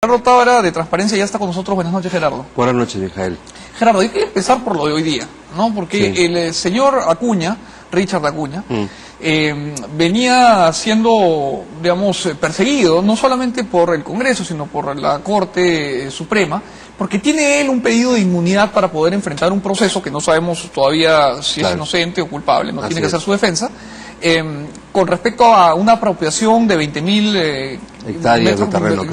Gerardo Tábara, de Transparencia, ya está con nosotros. Buenas noches, Gerardo. Buenas noches, Mijael. Gerardo, hay que empezar por lo de hoy día, ¿no? Porque Sí. el señor Acuña, Richard Acuña, venía siendo, digamos, perseguido, no solamente por el Congreso, sino por la Corte Suprema, porque tiene él un pedido de inmunidad para poder enfrentar un proceso que no sabemos todavía si es inocente o culpable, no tiene que hacer su defensa, con respecto a una apropiación de 20.000 hectáreas de terreno,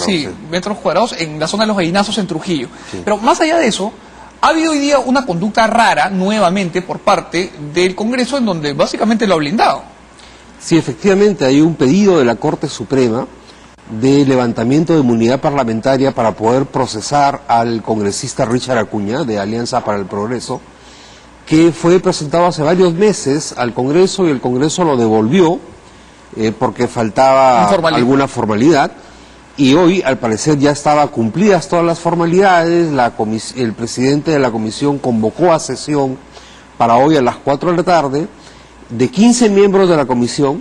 metros cuadrados en la zona de los Gallinazos en Trujillo. Sí. Pero más allá de eso, ha habido hoy día una conducta rara nuevamente por parte del Congreso, en donde básicamente lo ha blindado. Sí, efectivamente hay un pedido de la Corte Suprema de levantamiento de inmunidad parlamentaria para poder procesar al congresista Richard Acuña, de Alianza para el Progreso, que fue presentado hace varios meses al Congreso y el Congreso lo devolvió porque faltaba alguna formalidad, y hoy al parecer ya estaban cumplidas todas las formalidades. El presidente de la comisión convocó a sesión para hoy a las 4 de la tarde. De 15 miembros de la comisión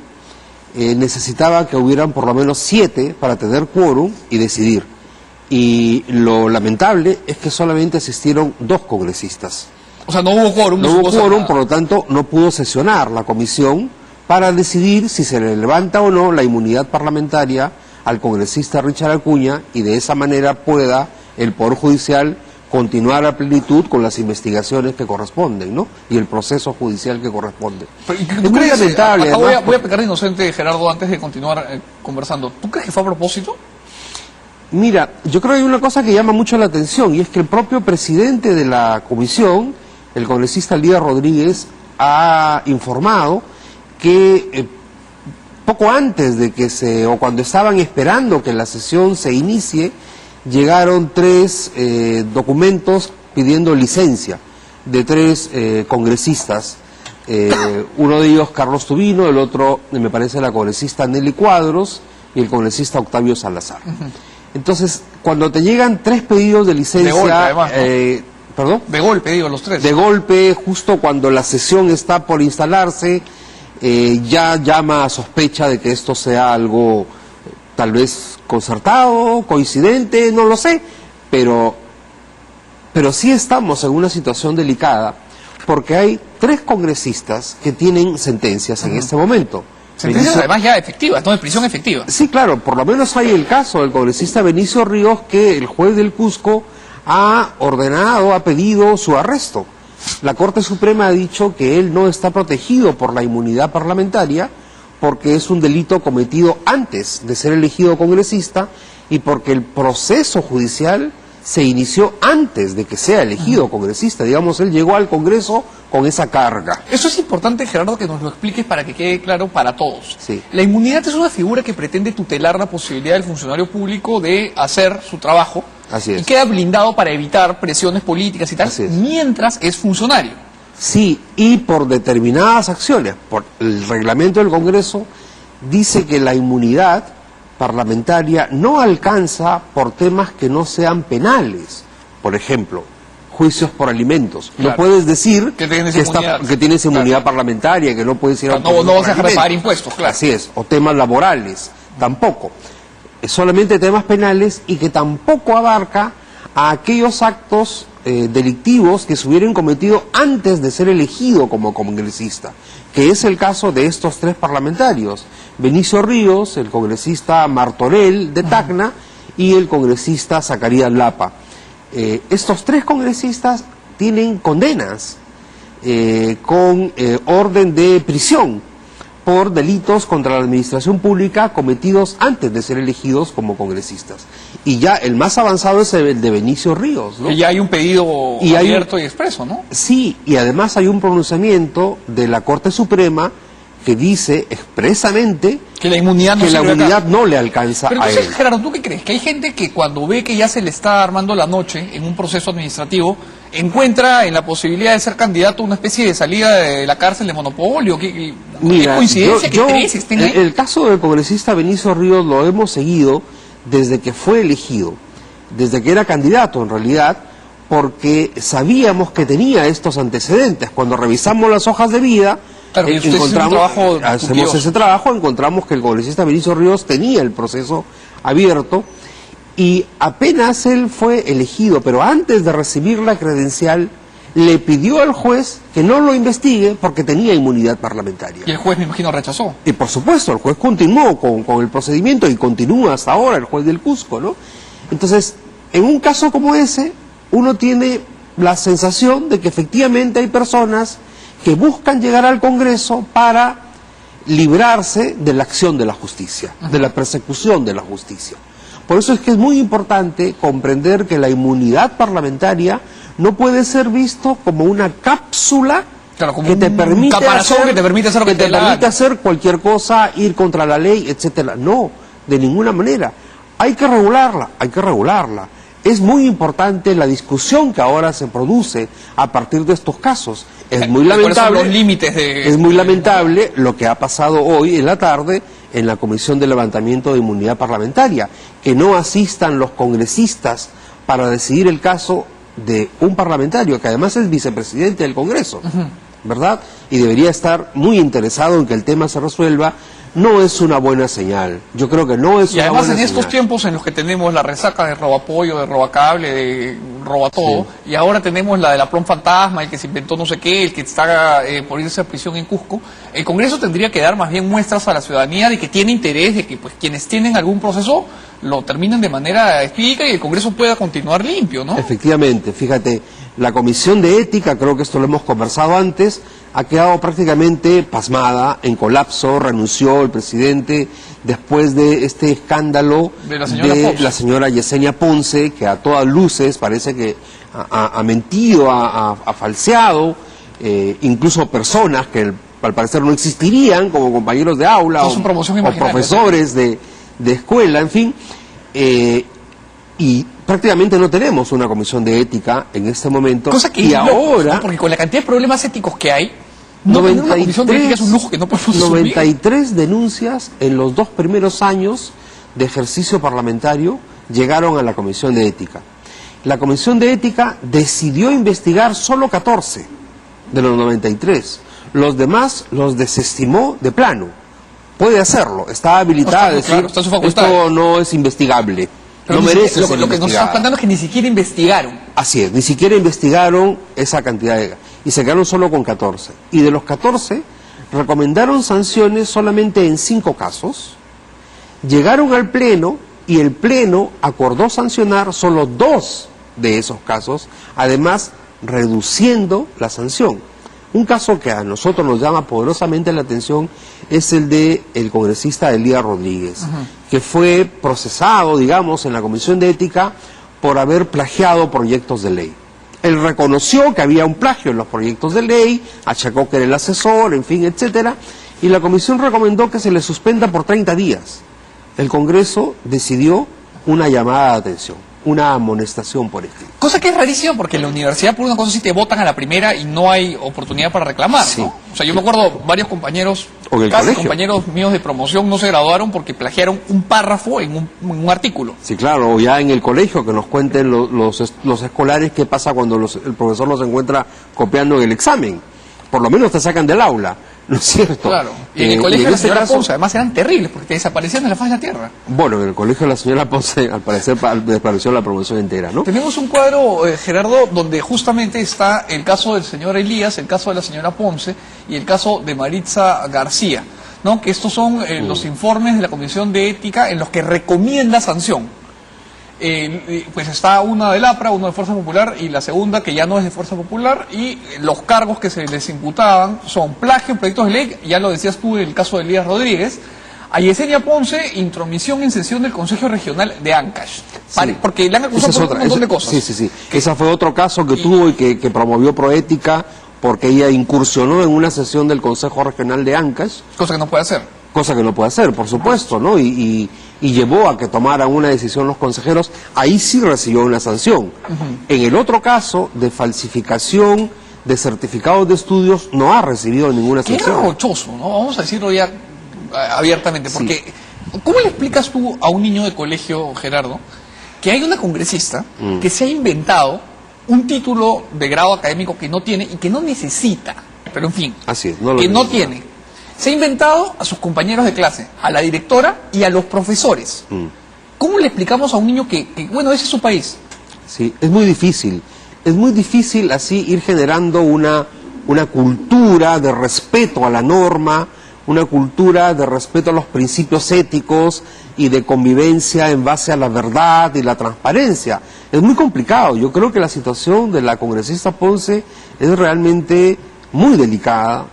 necesitaba que hubieran por lo menos 7 para tener quórum y decidir, y lo lamentable es que solamente asistieron 2 congresistas. O sea, no hubo quórum. No hubo quórum, por lo tanto no pudo sesionar la comisión para decidir si se le levanta o no la inmunidad parlamentaria al congresista Richard Acuña, y de esa manera pueda el Poder Judicial continuar a plenitud con las investigaciones que corresponden, ¿no? Y el proceso judicial que corresponde. Es muy lamentable. Voy a pecar de inocente, Gerardo, antes de continuar conversando. ¿Tú crees que fue a propósito? Mira, yo creo que hay una cosa que llama mucho la atención, y es que el propio presidente de la comisión, el congresista Elías Rodríguez, ha informado que poco antes de que o cuando estaban esperando que la sesión se inicie, llegaron 3 documentos pidiendo licencia de 3 congresistas, uno de ellos Carlos Tubino, el otro me parece la congresista Nelly Cuadros y el congresista Octavio Salazar. Entonces, cuando te llegan 3 pedidos de licencia, de golpe, además, ¿no? ¿Perdón? De golpe, digo, los 3. De golpe, justo cuando la sesión está por instalarse, ya llama a sospecha de que esto sea algo tal vez concertado, coincidente, no lo sé, pero sí estamos en una situación delicada, porque hay 3 congresistas que tienen sentencias en este momento. Sentencias además ya efectivas, no de prisión efectiva. Sí, claro, por lo menos hay el caso del congresista Benicio Ríos, que el juez del Cusco ha ordenado, ha pedido su arresto. La Corte Suprema ha dicho que él no está protegido por la inmunidad parlamentaria porque es un delito cometido antes de ser elegido congresista y porque el proceso judicial se inició antes de que sea elegido congresista. Digamos, él llegó al Congreso con esa carga. Eso es importante, Gerardo, que nos lo expliques para que quede claro para todos. Sí. La inmunidad es una figura que pretende tutelar la posibilidad del funcionario público de hacer su trabajo. Así es. Y queda blindado para evitar presiones políticas y tal, mientras es funcionario. Sí, y por determinadas acciones. Por el reglamento del Congreso dice que la inmunidad parlamentaria no alcanza por temas que no sean penales. Por ejemplo, juicios por alimentos. Claro. No puedes decir que tienes inmunidad parlamentaria, que no puedes ir a un no vas a dejar de pagar impuestos, claro. Así es, o temas laborales, tampoco. Es solamente temas penales, y que tampoco abarca a aquellos actos delictivos que se hubieran cometido antes de ser elegido como congresista, que es el caso de estos 3 parlamentarios: Benicio Ríos, el congresista Martorell de Tacna y el congresista Zacarías Lapa. Estos 3 congresistas tienen condenas con orden de prisión por delitos contra la administración pública cometidos antes de ser elegidos como congresistas. Y ya el más avanzado es el de Benicio Ríos, ¿no? Y ya hay un pedido abierto y expreso, ¿no? Sí, y además hay un pronunciamiento de la Corte Suprema que dice expresamente que la inmunidad no le alcanza Pero a entonces, él. Gerardo, ¿tú qué crees? Que hay gente que cuando ve que ya se le está armando la noche en un proceso administrativo, encuentra en la posibilidad de ser candidato una especie de salida de la cárcel de monopolio. ¿Qué coincidencia? ¿Qué crees? El caso del congresista Benicio Ríos lo hemos seguido desde que fue elegido, desde que era candidato en realidad, porque sabíamos que tenía estos antecedentes. Cuando revisamos las hojas de vida, claro, hacemos ese trabajo, encontramos que el congresista Benicio Ríos tenía el proceso abierto, Y apenas él fue elegido, pero antes de recibir la credencial, le pidió al juez que no lo investigue porque tenía inmunidad parlamentaria. Y el juez, me imagino, rechazó. Y por supuesto, el juez continuó con el procedimiento y continúa hasta ahora el juez del Cusco, ¿no? Entonces, en un caso como ese, uno tiene la sensación de que efectivamente hay personas que buscan llegar al Congreso para librarse de la acción de la justicia, de la persecución de la justicia. Por eso es que es muy importante comprender que la inmunidad parlamentaria no puede ser visto como una cápsula, claro, como que te permite hacer, que te permite hacer lo que te permite hacer cualquier cosa, ir contra la ley, etcétera. No, de ninguna manera. Hay que regularla, hay que regularla. Es muy importante la discusión que ahora se produce a partir de estos casos. Es muy lamentable, los límites de... es muy lamentable lo que ha pasado hoy en la tarde en la Comisión de Levantamiento de Inmunidad Parlamentaria, que no asistan los congresistas para decidir el caso de un parlamentario, que además es vicepresidente del Congreso, ¿verdad? Y debería estar muy interesado en que el tema se resuelva. No es una buena señal. Yo creo que no es una buena señal. Y además en estos tiempos en los que tenemos la resaca de robapollo, de robacable, de robató, y ahora tenemos la de la plom fantasma, el que se inventó no sé qué, el que está por irse a prisión en Cusco, el Congreso tendría que dar más bien muestras a la ciudadanía de que tiene interés, de que pues quienes tienen algún proceso lo terminen de manera expedita y el Congreso pueda continuar limpio, ¿no? Efectivamente, fíjate, la Comisión de Ética, creo que esto lo hemos conversado antes, ha quedado prácticamente pasmada, en colapso, renunció el presidente después de este escándalo de la señora Yesenia Ponce, que a todas luces parece que ha mentido, ha falseado, incluso personas que al parecer no existirían como compañeros de aula o profesores de escuela, en fin, y prácticamente no tenemos una comisión de ética en este momento. Cosa que y ahora, ¿no? Porque con la cantidad de problemas éticos que hay, no tener una comisión de ética es un lujo que no podemos asumir. 93 denuncias en los 2 primeros años de ejercicio parlamentario llegaron a la comisión de ética. La comisión de ética decidió investigar solo 14 de los 93. Los demás los desestimó de plano. Puede hacerlo, está habilitada a decir, claro, esto no es investigable. Pero no merece ser investigado. Lo que nos está planteando es que ni siquiera investigaron. Así es, ni siquiera investigaron esa cantidad de... Y se quedaron solo con 14. Y de los 14, recomendaron sanciones solamente en 5 casos. Llegaron al Pleno y el Pleno acordó sancionar solo 2 de esos casos, además reduciendo la sanción. Un caso que a nosotros nos llama poderosamente la atención es el de el congresista Elías Rodríguez, que fue procesado, digamos, en la Comisión de Ética por haber plagiado proyectos de ley. Él reconoció que había un plagio en los proyectos de ley, achacó que era el asesor, en fin, etcétera, y la Comisión recomendó que se le suspenda por 30 días. El Congreso decidió una llamada de atención, una amonestación por escrito. Cosa que es rarísima porque en la universidad por una cosa sí te votan a la primera y no hay oportunidad para reclamar, Sí. ¿no? O sea, yo me acuerdo varios compañeros, compañeros míos de promoción no se graduaron porque plagiaron un párrafo en un artículo. Sí, claro, o ya en el colegio que nos cuenten los escolares qué pasa cuando el profesor los encuentra copiando en el examen. Por lo menos te sacan del aula, ¿no es cierto? Claro, y en el colegio de la este señora Ponce además eran terribles porque te desaparecían de la faz de la tierra. Bueno, en el colegio de la señora Ponce al parecer desapareció la promoción entera, ¿no? Tenemos un cuadro, Gerardo, donde justamente está el caso del señor Elías, el caso de la señora Ponce y el caso de Maritza García, ¿no? Que estos son los informes de la Comisión de Ética en los que recomienda sanción. Pues está una del APRA, uno de Fuerza Popular y la segunda que ya no es de Fuerza Popular, y los cargos que se les imputaban son plagio en proyectos de ley, ya lo decías tú en el caso de Elías Rodríguez, a Yesenia Ponce, intromisión en sesión del Consejo Regional de Ancash. Sí. Porque le han acusado por un montón de cosas. Sí. Ese fue otro caso que tuvo y que promovió Proética porque ella incursionó en una sesión del Consejo Regional de Ancash. Cosa que no puede hacer. Cosa que no puede hacer, por supuesto, ¿no? Y llevó a que tomaran una decisión los consejeros, ahí sí recibió una sanción. En el otro caso, de falsificación de certificados de estudios, no ha recibido ninguna sanción. Qué rochoso, ¿no? Vamos a decirlo ya abiertamente, porque ¿cómo le explicas tú a un niño de colegio, Gerardo, que hay una congresista que se ha inventado un título de grado académico que no tiene y que no necesita, pero en fin, así es, que no tiene? Se ha inventado a sus compañeros de clase, a la directora y a los profesores. ¿cómo le explicamos a un niño que, bueno, ese es su país? Sí, es muy difícil. Es muy difícil así ir generando una cultura de respeto a la norma, una cultura de respeto a los principios éticos y de convivencia en base a la verdad y la transparencia. Es muy complicado. Yo creo que la situación de la congresista Ponce es realmente muy delicada,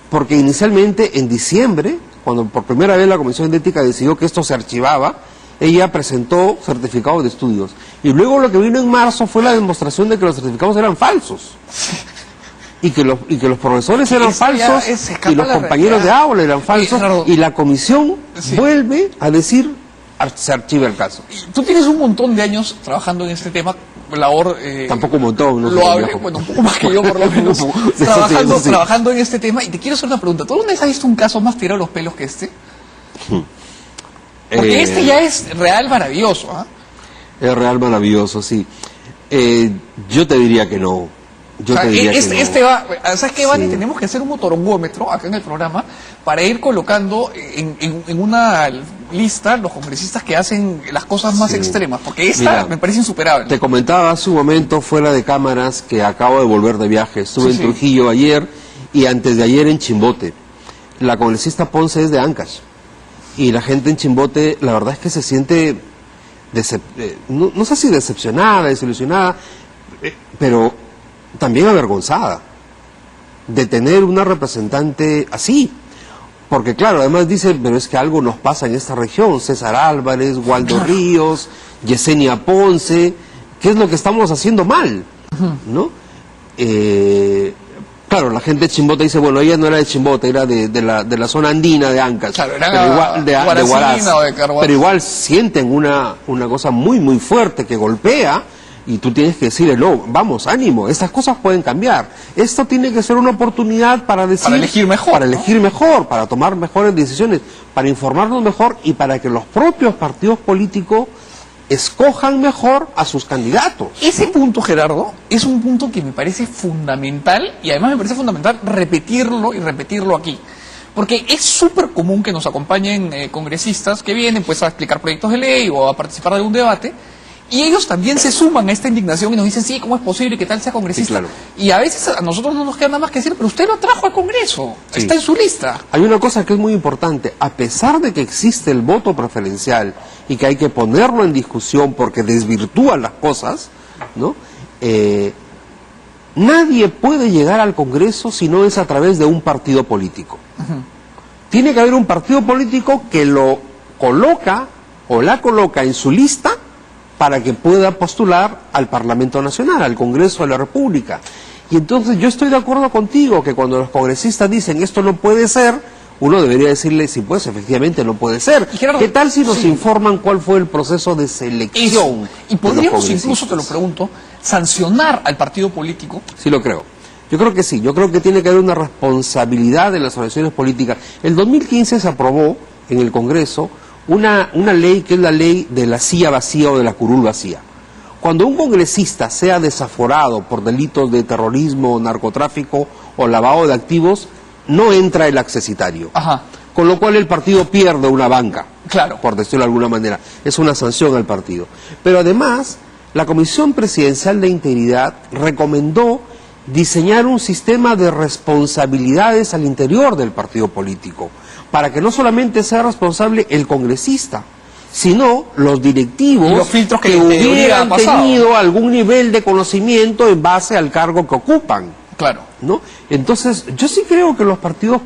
porque inicialmente en diciembre, cuando por primera vez la Comisión de Ética decidió que esto se archivaba, ella presentó certificados de estudios. Y luego lo que vino en marzo fue la demostración de que los certificados eran falsos. Y que los profesores eran falsos, y los compañeros de aula eran falsos, y la comisión vuelve a decir, se archiva el caso. Tú tienes un montón de años trabajando en este tema, labor... Tampoco un montón, no sé. Bueno, un poco más que yo, por lo menos, trabajando en este tema, y te quiero hacer una pregunta. ¿Tú alguna vez has visto un caso más tirado a los pelos que este? Porque este ya es real maravilloso, ¿ah? Es real maravilloso, sí. Yo te diría que no. ¿Sabes qué, Vane? Tenemos que hacer un motorongómetro acá en el programa para ir colocando en una lista los congresistas que hacen las cosas más extremas, porque esta me parece insuperable. Te comentaba hace un momento fuera de cámaras que acabo de volver de viaje. Estuve en Trujillo ayer y antes de ayer en Chimbote. La congresista Ponce es de Ancash y la gente en Chimbote, la verdad es que se siente, no sé si decepcionada, desilusionada, pero también avergonzada de tener una representante así, porque claro, además dice, pero es que algo nos pasa en esta región, César Álvarez, Waldo Ríos, Yesenia Ponce, ¿qué es lo que estamos haciendo mal? ¿No? Claro, la gente de Chimbote dice, bueno, ella no era de Chimbote, era de la zona andina de Ancash, claro, era de Huaraz, pero igual sienten una cosa muy muy fuerte que golpea. Y tú tienes que decirle, no, vamos, ánimo, estas cosas pueden cambiar. Esto tiene que ser una oportunidad para decir... Para elegir mejor. Para elegir mejor, para tomar mejores decisiones, para informarnos mejor y para que los propios partidos políticos escojan mejor a sus candidatos. Ese punto, Gerardo, es un punto que me parece fundamental y además me parece fundamental repetirlo y repetirlo aquí. Porque es súper común que nos acompañen congresistas que vienen pues a explicar proyectos de ley o a participar de algún debate. Y ellos también se suman a esta indignación y nos dicen, sí, ¿cómo es posible que tal sea congresista? Sí, claro. Y a veces a nosotros no nos queda nada más que decir, pero usted lo trajo al Congreso, está en su lista. Hay una cosa que es muy importante, a pesar de que existe el voto preferencial y que hay que ponerlo en discusión porque desvirtúa las cosas, ¿no? Nadie puede llegar al Congreso si no es a través de un partido político. Tiene que haber un partido político que lo coloca o la coloca en su lista para que pueda postular al Parlamento Nacional, al Congreso de la República. Y entonces yo estoy de acuerdo contigo que cuando los congresistas dicen esto no puede ser, uno debería decirle, sí, pues efectivamente no puede ser. Gerardo, ¿qué tal si nos informan cuál fue el proceso de selección? Y podríamos incluso, te lo pregunto, sancionar al partido político. Sí lo creo. Yo creo que sí, yo creo que tiene que haber una responsabilidad de las organizaciones políticas. El 2015 se aprobó en el Congreso una ley que es la ley de la silla vacía o de la curul vacía. Cuando un congresista sea desaforado por delitos de terrorismo, narcotráfico o lavado de activos, no entra el accesitario. Ajá. Con lo cual el partido pierde una banca, claro, por decirlo de alguna manera. Es una sanción al partido. Pero además, la Comisión Presidencial de Integridad recomendó diseñar un sistema de responsabilidades al interior del partido político, para que no solamente sea responsable el congresista, sino los directivos los filtros que hubieran tenido algún nivel de conocimiento en base al cargo que ocupan. Claro. ¿No? Entonces, yo sí creo que los partidos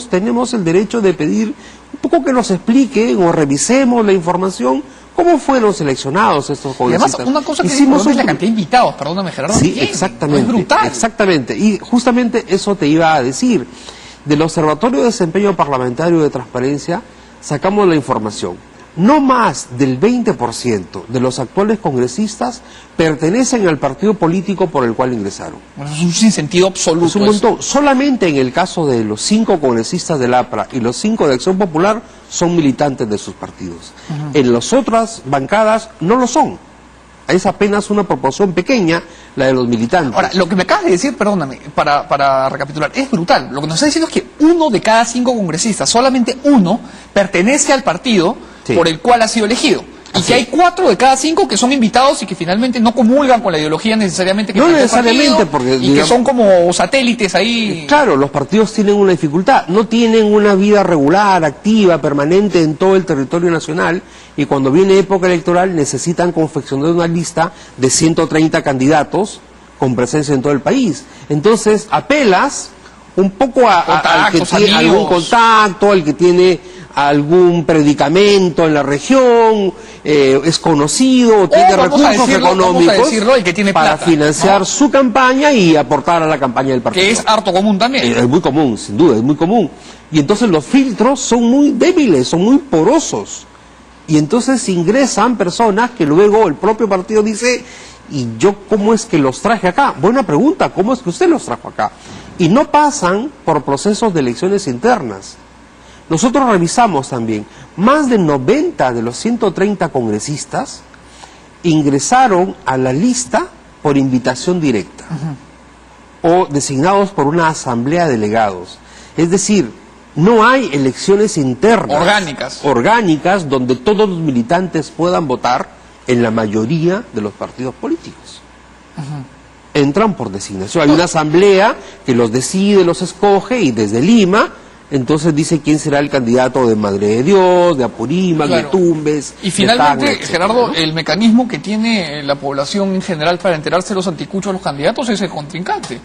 tenemos el derecho de pedir un poco que nos expliquen o revisemos la información. ¿Cómo fueron seleccionados estos congresistas? Y además, una cosa que hicimos es la cantidad de invitados, perdóname Gerardo. Sí, exactamente. Es brutal. Exactamente. Y justamente eso te iba a decir. Del Observatorio de Desempeño Parlamentario de Transparencia sacamos la información. No más del 20% de los actuales congresistas pertenecen al partido político por el cual ingresaron. Bueno, es un sinsentido absoluto. Es un montón. Solamente en el caso de los 5 congresistas del APRA y los 5 de Acción Popular son militantes de sus partidos. En las otras bancadas no lo son. Es apenas una proporción pequeña la de los militantes. Ahora, lo que me acabas de decir, perdóname, para recapitular, es brutal. Lo que nos está diciendo es que 1 de cada 5 congresistas, solamente 1, pertenece al partido por el cual ha sido elegido. Y que hay 4 de cada 5 que son invitados y que finalmente no comulgan con la ideología necesariamente que no plantea el necesariamente, partido, porque y digamos, que son como satélites ahí. Claro, los partidos tienen una dificultad, no tienen una vida regular, activa, permanente en todo el territorio nacional, y cuando viene época electoral necesitan confeccionar una lista de 130 candidatos con presencia en todo el país. Entonces apelas un poco al que tiene algún contacto, al que tiene algún predicamento en la región, es conocido, tiene recursos económicos el que tiene para plata, financiar, ¿no?, su campaña y aportar a la campaña del partido. Que es harto común también. Es muy común, sin duda, es muy común. Y entonces los filtros son muy débiles, son muy porosos. Y entonces ingresan personas que luego el propio partido dice, ¿y yo cómo es que los traje acá? Buena pregunta, ¿cómo es que usted los trajo acá? Y no pasan por procesos de elecciones internas. Nosotros revisamos también, más de 90 de los 130 congresistas ingresaron a la lista por invitación directa, o designados por una asamblea de delegados. Es decir, no hay elecciones internas orgánicas donde todos los militantes puedan votar en la mayoría de los partidos políticos. Entran por designación. Hay una asamblea que los decide, los escoge, y desde Lima entonces dice quién será el candidato de Madre de Dios, de Apurímac, de Tumbes. Y finalmente, de Tacna, Gerardo, ¿no?, el mecanismo que tiene la población en general para enterarse de los anticuchos de los candidatos es el contrincante.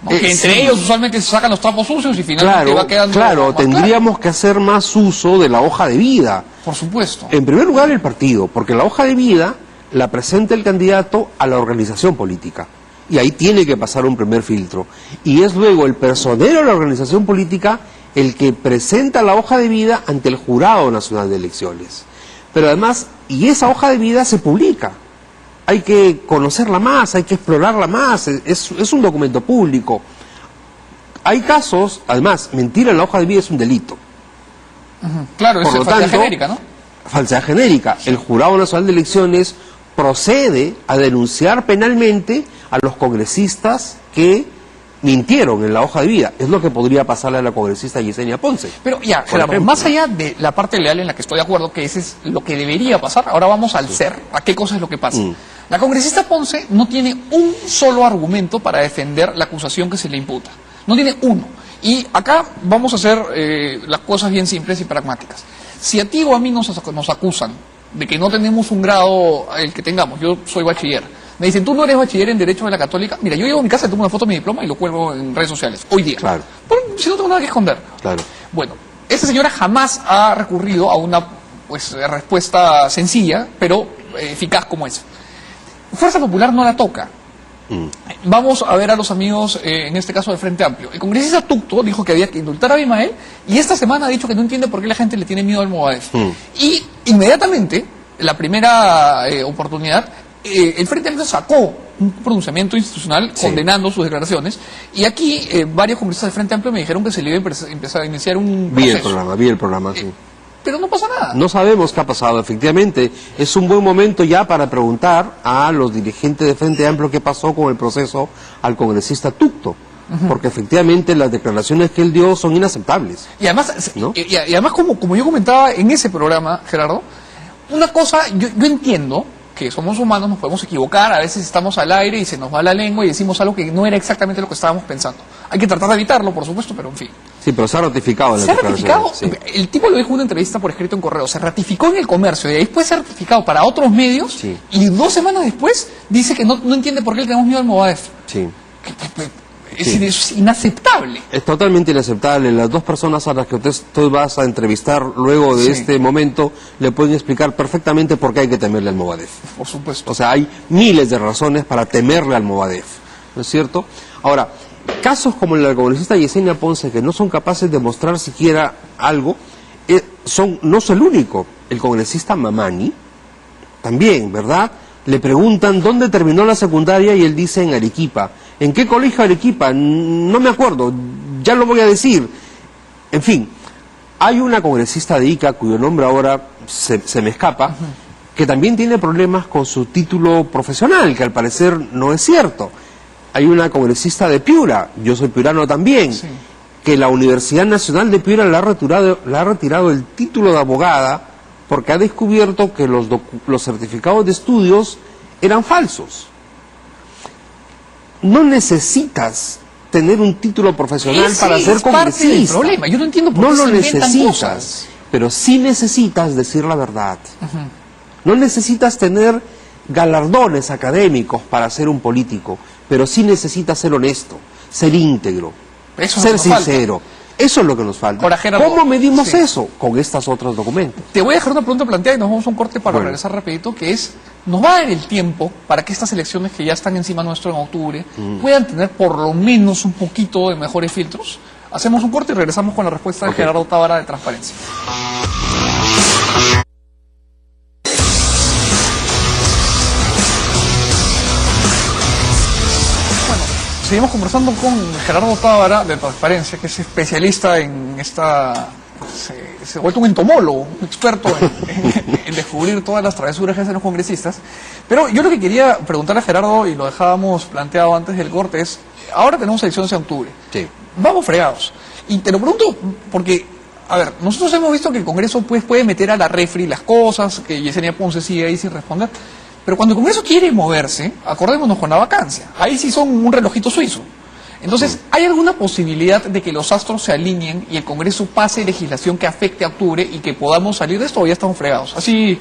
¿No? Que entre ellos usualmente se sacan los trapos sucios y finalmente va quedando... Claro, tendríamos que hacer más uso de la hoja de vida. Por supuesto. En primer lugar el partido, porque la hoja de vida la presenta el candidato a la organización política. Y ahí tiene que pasar un primer filtro. Y es luego el personero de la organización política el que presenta la hoja de vida ante el Jurado Nacional de Elecciones. Pero además, y esa hoja de vida se publica. Hay que conocerla más, hay que explorarla más, es un documento público. Hay casos, además, mentir en la hoja de vida es un delito. Claro, es falsedad genérica, ¿no? Falsedad genérica. El Jurado Nacional de Elecciones procede a denunciar penalmente a los congresistas que mintieron en la hoja de vida. Es lo que podría pasarle a la congresista Yesenia Ponce. Pero ya, Gerardo, más allá de la parte legal en la que estoy de acuerdo, que ese es lo que debería pasar, ahora vamos al ser, a qué cosa es lo que pasa. La congresista Ponce no tiene un solo argumento para defender la acusación que se le imputa. No tiene uno. Y acá vamos a hacer las cosas bien simples y pragmáticas. Si a ti o a mí nos acusan de que no tenemos un grado el que tengamos, yo soy bachiller, me dicen, tú no eres bachiller en Derecho de la Católica. Mira, yo llego a mi casa, tomo una foto de mi diploma y lo cuelgo en redes sociales, hoy día. Claro. Pero, si no tengo nada que esconder. Claro. Bueno, esta señora jamás ha recurrido a una respuesta sencilla, pero eficaz como esa. Fuerza Popular no la toca. Vamos a ver a los amigos, en este caso del Frente Amplio. El congresista Tucto dijo que había que indultar a Abimael, y esta semana ha dicho que no entiende por qué la gente le tiene miedo al Movadef. Y inmediatamente, la primera oportunidad, el Frente Amplio sacó un pronunciamiento institucional condenando sus declaraciones, y aquí varios congresistas del Frente Amplio me dijeron que se le iba a empezar a iniciar un proceso. Vi el programa, sí. Pero no pasa nada. No sabemos qué ha pasado, efectivamente. Es un buen momento ya para preguntar a los dirigentes de Frente Amplio qué pasó con el proceso al congresista Tucto. Porque efectivamente las declaraciones que él dio son inaceptables. Y además, ¿no? y además como yo comentaba en ese programa, Gerardo, una cosa, yo entiendo que somos humanos, nos podemos equivocar, a veces estamos al aire y se nos va la lengua y decimos algo que no era exactamente lo que estábamos pensando. Hay que tratar de evitarlo, por supuesto, pero en fin. Sí, pero se ha ratificado en la declaración. ¿Se ha ratificado? Sí. El tipo lo dijo en una entrevista por escrito en Correo, se ratificó en El Comercio y después se ha ratificado para otros medios, sí, y 2 semanas después dice que no entiende por qué le tenemos miedo al Movadef. Sí. Es inaceptable. Es totalmente inaceptable. Las 2 personas a las que usted vas a entrevistar luego de este momento le pueden explicar perfectamente por qué hay que temerle al Movadef. Por supuesto. O sea, hay miles de razones para temerle al Movadef, ¿no es cierto? Ahora, casos como el del congresista Yesenia Ponce, que no son capaces de mostrar siquiera algo, no es el único. El congresista Mamani, también, ¿verdad? Le preguntan dónde terminó la secundaria y él dice en Arequipa. ¿En qué colegio Arequipa? No me acuerdo, ya lo voy a decir. En fin, hay una congresista de Ica, cuyo nombre ahora se me escapa, que también tiene problemas con su título profesional, que al parecer no es cierto. Hay una congresista de Piura, yo soy piurano también, que la Universidad Nacional de Piura le ha retirado el título de abogada porque ha descubierto que los certificados de estudios eran falsos. No necesitas tener un título profesional para ser congresista. Parte del problema. Yo no entiendo por qué no se lo inventan necesitas, cosas. pero sí necesitas decir la verdad. No necesitas tener galardones académicos para ser un político, pero sí necesitas ser honesto, ser íntegro, Eso ser nos falta. sincero. Eso es lo que nos falta. Ahora, Gerardo, ¿cómo medimos sí. eso? Con estos otros documentos. Te voy a dejar una pregunta planteada y nos vamos a un corte para Bueno. regresar rapidito, que es, ¿nos va a dar el tiempo para que estas elecciones que ya están encima nuestro en octubre puedan tener por lo menos un poquito de mejores filtros? Hacemos un corte y regresamos con la respuesta de Ok. Gerardo Tábara de Transparencia. Seguimos conversando con Gerardo Tábara de Transparencia, que es especialista en esta... Se ha vuelto un entomólogo, un experto en descubrir todas las travesuras que hacen los congresistas. Pero yo lo que quería preguntar a Gerardo, y lo dejábamos planteado antes del corte, es, ahora tenemos elecciones en octubre. Sí. Vamos fregados. Y te lo pregunto porque, a ver, nosotros hemos visto que el Congreso pues, puede meter a la refri las cosas, que Yesenia Ponce sigue ahí sin responder. Pero cuando el Congreso quiere moverse, acordémonos con la vacancia. Ahí sí son un relojito suizo. Entonces, ¿hay alguna posibilidad de que los astros se alineen y el Congreso pase legislación que afecte a octubre y que podamos salir de esto o ya estamos fregados? Así,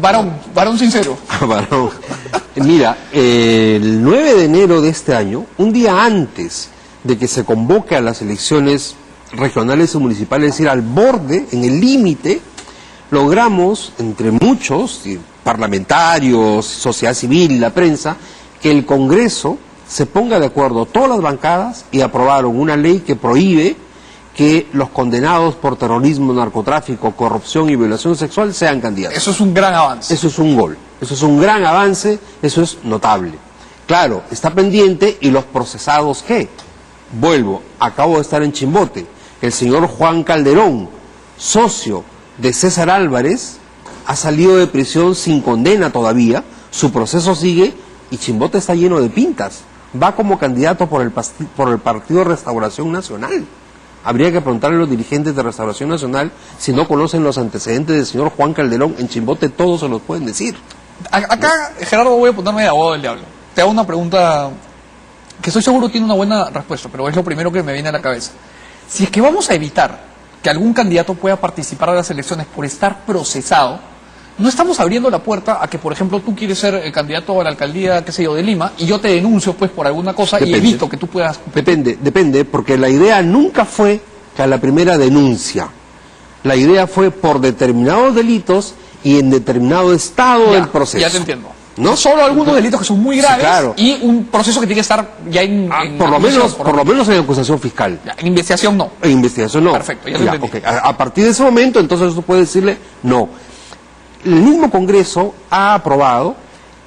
varón sincero. Varón. Mira, el 9 de enero de este año, un día antes de que se convoque a las elecciones regionales y municipales, es decir, al borde, en el límite, logramos, entre muchos, parlamentarios, sociedad civil y la prensa, que el Congreso se ponga de acuerdo todas las bancadas y aprobaron una ley que prohíbe que los condenados por terrorismo, narcotráfico, corrupción y violación sexual sean candidatos. Eso es un gran avance. Eso es un gol, eso es un gran avance, eso es notable. Claro, está pendiente y los procesados, ¿qué? Vuelvo, acabo de estar en Chimbote, el señor Juan Calderón, socio de César Álvarez, ha salido de prisión sin condena todavía, su proceso sigue y Chimbote está lleno de pintas. Va como candidato por el Partido Restauración Nacional. Habría que preguntarle a los dirigentes de Restauración Nacional si no conocen los antecedentes del señor Juan Calderón. En Chimbote todos se los pueden decir. Acá, Gerardo, voy a ponerme de abogado del diablo. Te hago una pregunta que estoy seguro tiene una buena respuesta, pero es lo primero que me viene a la cabeza. Si es que vamos a evitar que algún candidato pueda participar de las elecciones por estar procesado, no estamos abriendo la puerta a que, por ejemplo, tú quieres ser candidato a la alcaldía, qué sé yo, de Lima, y yo te denuncio, pues, por alguna cosa y evito que tú puedas... Depende, porque la idea nunca fue que a la primera denuncia. La idea fue por determinados delitos y en determinado estado del proceso. Ya te entiendo. ¿No? Solo algunos delitos que son muy graves, Sí, claro. y un proceso que tiene que estar ya en por lo acusación, menos en acusación fiscal. Ya, en investigación no. En investigación no. Perfecto, ya lo entendí. Ok. A partir de ese momento, entonces tú puedes decirle no. El mismo Congreso ha aprobado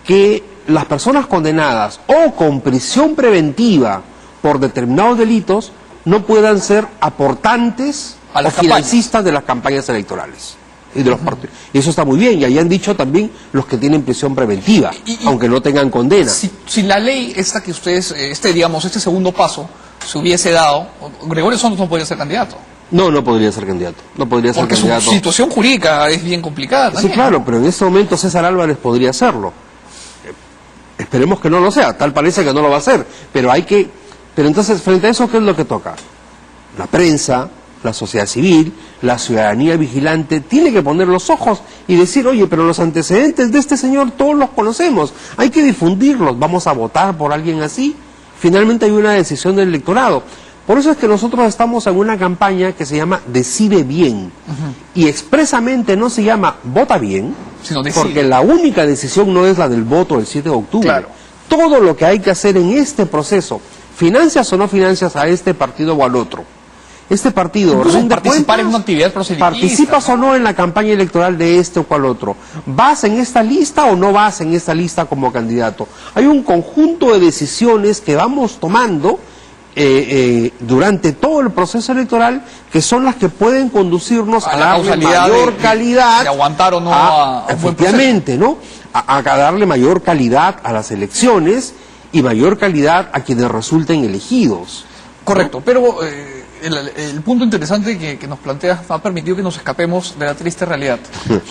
que las personas condenadas o con prisión preventiva por determinados delitos no puedan ser aportantes A o las financistas de las campañas electorales y de los partidos. Y eso está muy bien, y ahí han dicho también los que tienen prisión preventiva, aunque no tengan condena. Si la ley esta que ustedes, este segundo paso, se hubiese dado, Gregorio Santos no podría ser candidato. No podría ser candidato. No podría ser Porque candidato. su situación jurídica es bien complicada Sí, también, claro, ¿no? pero en este momento César Álvarez podría hacerlo. Esperemos que no lo sea, tal parece que no lo va a hacer, pero pero entonces, frente a eso, ¿qué es lo que toca? La prensa, la sociedad civil, la ciudadanía vigilante, tiene que poner los ojos y decir, oye, pero los antecedentes de este señor todos los conocemos, hay que difundirlos, vamos a votar por alguien así. Finalmente hay una decisión del electorado. Por eso es que nosotros estamos en una campaña que se llama Decide Bien, y expresamente no se llama Vota Bien, Sino decide. porque la única decisión no es la del voto del 7 de octubre. Claro. Todo lo que hay que hacer en este proceso, financias o no financias a este partido o al otro. Este partido Incluso rinde participar en cuentas, una actividad proselitista, participas o no en la campaña electoral de este o cual otro, vas en esta lista o no vas en esta lista como candidato. Hay un conjunto de decisiones que vamos tomando durante todo el proceso electoral, que son las que pueden conducirnos a darle mayor calidad, de aguantar o no a un buen efectivamente, ¿no? A darle mayor calidad a las elecciones y mayor calidad a quienes resulten elegidos. Correcto, pero el punto interesante que nos planteas ha permitido que nos escapemos de la triste realidad.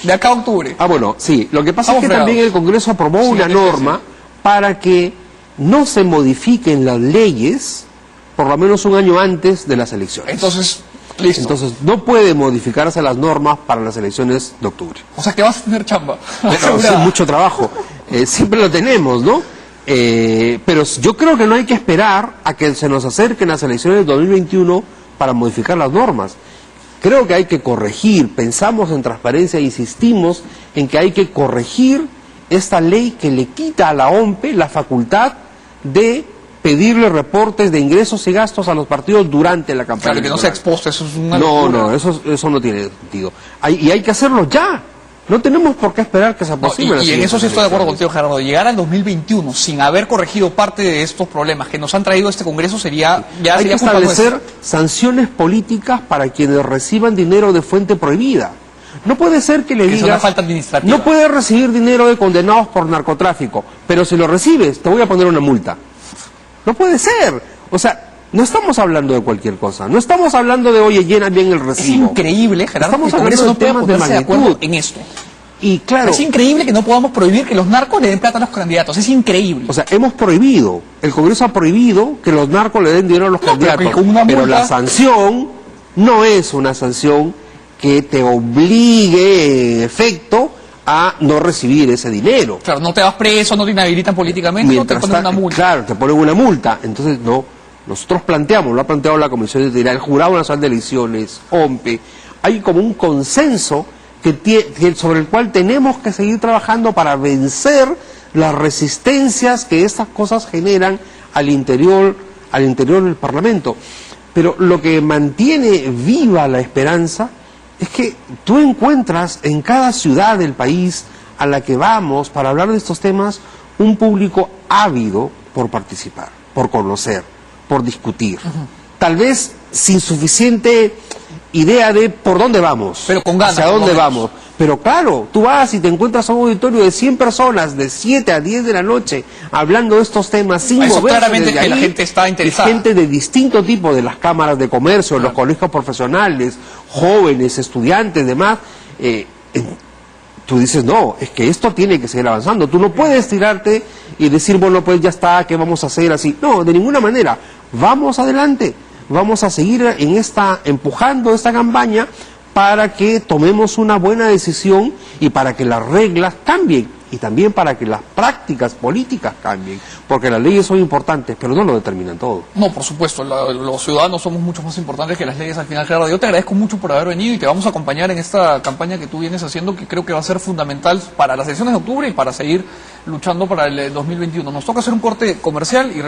De acá a octubre. Bueno, sí. Lo que pasa es que fregados. también el Congreso aprobó una norma para que no se modifiquen las leyes por lo menos un año antes de las elecciones. Entonces, listo. Entonces, no puede modificarse las normas para las elecciones de octubre. O sea que vas a tener chamba. Pero sí, mucho trabajo. Siempre lo tenemos, ¿no? Pero yo creo que no hay que esperar a que se nos acerquen las elecciones de 2021 para modificar las normas. Creo que hay que corregir, pensamos en transparencia, insistimos en que hay que corregir esta ley que le quita a la OMPE la facultad de pedirle reportes de ingresos y gastos a los partidos durante la campaña. Claro, que no sea expuesto, eso es una No, locura. no, eso no tiene sentido. Y hay que hacerlo ya. No tenemos por qué esperar que sea posible. Y en eso sí estoy de acuerdo contigo, Gerardo. Llegar al 2021 sin haber corregido parte de estos problemas que nos han traído este Congreso sería... Ya hay que sería culpa establecer nuestra. sanciones políticas para quienes reciban dinero de fuente prohibida. No puede ser que le Que es una digas, falta administrativa. no puedes recibir dinero de condenados por narcotráfico, pero si lo recibes te voy a poner una multa. No puede ser. O sea, no estamos hablando de cualquier cosa. No estamos hablando de, oye, llena bien el Es recibo. increíble, Gerardo, Estamos que el Congreso hablando no de pueda temas de ponerse de acuerdo magnitud. en esto. Y claro, Es increíble que no podamos prohibir que los narcos le den plata a los candidatos. Es increíble. o sea, hemos prohibido, el Congreso ha prohibido que los narcos le den dinero a los No, pero candidatos. que con una Pero multa- la sanción no es una sanción que te obligue, en efecto, a no recibir ese dinero. Claro, no te vas preso, no te inhabilitan políticamente, no te ponen una multa. Claro, te ponen una multa. Entonces, no, nosotros planteamos, lo ha planteado la Comisión Editorial, el Jurado Nacional de Elecciones, OMPE, hay como un consenso sobre el cual tenemos que seguir trabajando para vencer las resistencias que estas cosas generan al interior del Parlamento. Pero lo que mantiene viva la esperanza es que tú encuentras en cada ciudad del país a la que vamos para hablar de estos temas un público ávido por participar, por conocer, por discutir. Tal vez sin suficiente idea de por dónde vamos, Pero con ganas, hacia dónde por lo menos. vamos. Pero claro, tú vas y te encuentras a un auditorio de 100 personas de 7 a 10 de la noche hablando de estos temas sin Eso moverse claramente desde es que la ahí, gente está interesada. y gente de distinto tipo, de las cámaras de comercio, los colegios profesionales, jóvenes, estudiantes, demás. Tú dices, no, es que esto tiene que seguir avanzando. Tú no puedes tirarte y decir, bueno, pues ya está, ¿qué vamos a hacer así? No, de ninguna manera. Vamos adelante. Vamos a seguir empujando esta campaña para que tomemos una buena decisión y para que las reglas cambien y también para que las prácticas políticas cambien, porque las leyes son importantes, pero no lo determinan todo. No, por supuesto, los ciudadanos somos mucho más importantes que las leyes al final, Gerardo. Yo te agradezco mucho por haber venido y te vamos a acompañar en esta campaña que tú vienes haciendo, que creo que va a ser fundamental para las elecciones de octubre y para seguir luchando para el 2021. Nos toca hacer un corte comercial y